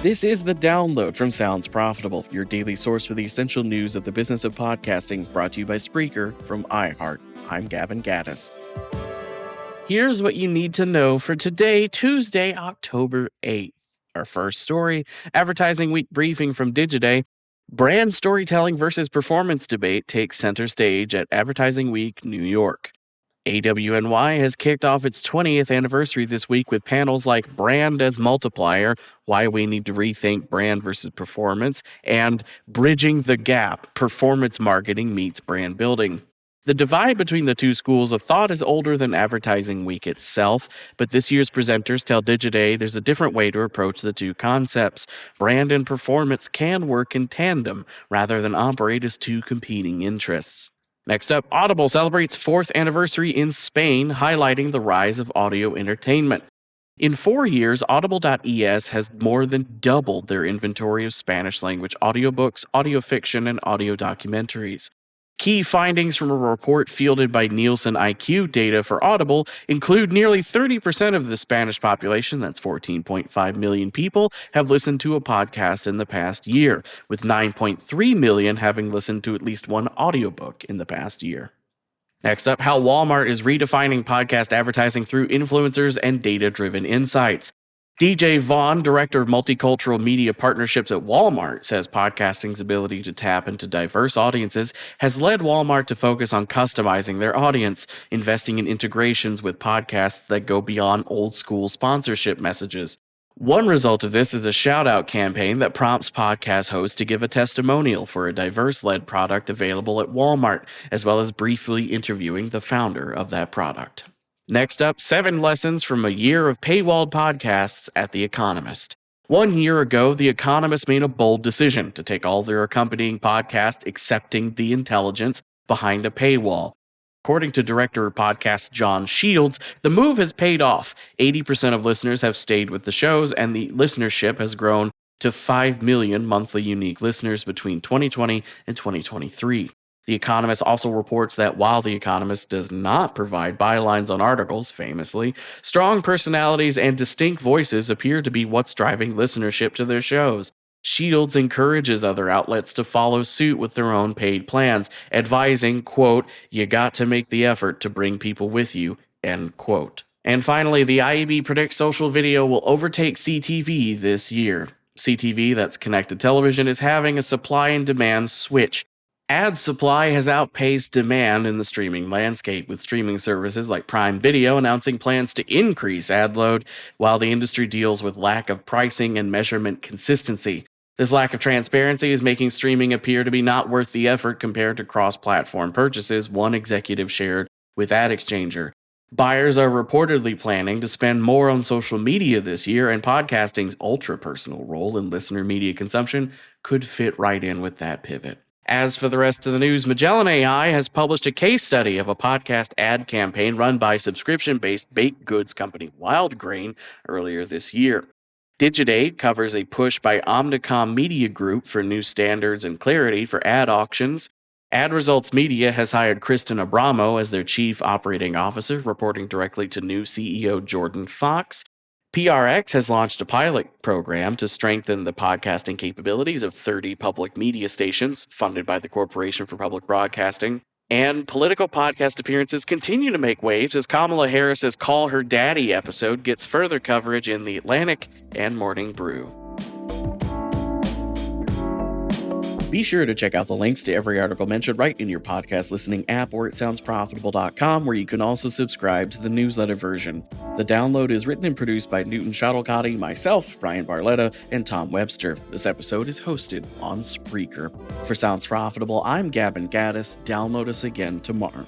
This is The Download from Sounds Profitable, your daily source for the essential news of the business of podcasting, brought to you by Spreaker from iHeart. I'm Gavin Gaddis. Here's what you need to know for today, Tuesday, October 8th. Our first story, Advertising Week briefing from Digiday. Brand storytelling versus performance debate takes center stage at Advertising Week, New York. AWNY has kicked off its 20th anniversary this week with panels like Brand as Multiplier, Why We Need to Rethink Brand versus Performance, and Bridging the Gap, Performance Marketing Meets Brand Building. The divide between the two schools of thought is older than Advertising Week itself, but this year's presenters tell Digiday there's a different way to approach the two concepts. Brand and performance can work in tandem, rather than operate as two competing interests. Next up, Audible celebrates 4th anniversary in Spain, highlighting the rise of audio entertainment. In 4 years, Audible.es has more than doubled their inventory of Spanish-language audiobooks, audio fiction, and audio documentaries. Key findings from a report fielded by Nielsen IQ data for Audible include nearly 30% of the Spanish population, that's 14.5 million people, have listened to a podcast in the past year, with 9.3 million having listened to at least one audiobook in the past year. Next up, how Walmart is redefining podcast advertising through influencers and data-driven insights. DJ Vaughn, Director of Multicultural Media Partnerships at Walmart, says podcasting's ability to tap into diverse audiences has led Walmart to focus on customizing their audience, investing in integrations with podcasts that go beyond old-school sponsorship messages. One result of this is a shout-out campaign that prompts podcast hosts to give a testimonial for a diverse-led product available at Walmart, as well as briefly interviewing the founder of that product. Next up, 7 lessons from a year of paywalled podcasts at The Economist. 1 year ago, The Economist made a bold decision to take all their accompanying podcasts, accepting the intelligence, behind a paywall. According to Director of Podcasts John Shields, the move has paid off. 80% of listeners have stayed with the shows, and the listenership has grown to 5 million monthly unique listeners between 2020 and 2023. The Economist also reports that while The Economist does not provide bylines on articles, famously, strong personalities and distinct voices appear to be what's driving listenership to their shows. Shields encourages other outlets to follow suit with their own paid plans, advising, quote, "You got to make the effort to bring people with you," end quote. And finally, the IAB predicts social video will overtake CTV this year. CTV, that's connected television, is having a supply and demand switch. Ad supply has outpaced demand in the streaming landscape, with streaming services like Prime Video announcing plans to increase ad load, while the industry deals with lack of pricing and measurement consistency. This lack of transparency is making streaming appear to be not worth the effort compared to cross-platform purchases, one executive shared with AdExchanger. Buyers are reportedly planning to spend more on social media this year, and podcasting's ultra-personal role in listener media consumption could fit right in with that pivot. As for the rest of the news, Magellan AI has published a case study of a podcast ad campaign run by subscription-based baked goods company Wildgrain earlier this year. Digiday covers a push by Omnicom Media Group for new standards and clarity for ad auctions. Ad Results Media has hired Kristen Abramo as their chief operating officer, reporting directly to new CEO Jordan Fox. PRX has launched a pilot program to strengthen the podcasting capabilities of 30 public media stations funded by the Corporation for Public Broadcasting. And political podcast appearances continue to make waves as Kamala Harris's Call Her Daddy episode gets further coverage in The Atlantic and Morning Brew. Be sure to check out the links to every article mentioned right in your podcast listening app or at soundsprofitable.com, where you can also subscribe to the newsletter version. The Download is written and produced by Newton Shuttlecotti, myself, Brian Barletta, and Tom Webster. This episode is hosted on Spreaker. For Sounds Profitable, I'm Gavin Gaddis. Download us again tomorrow.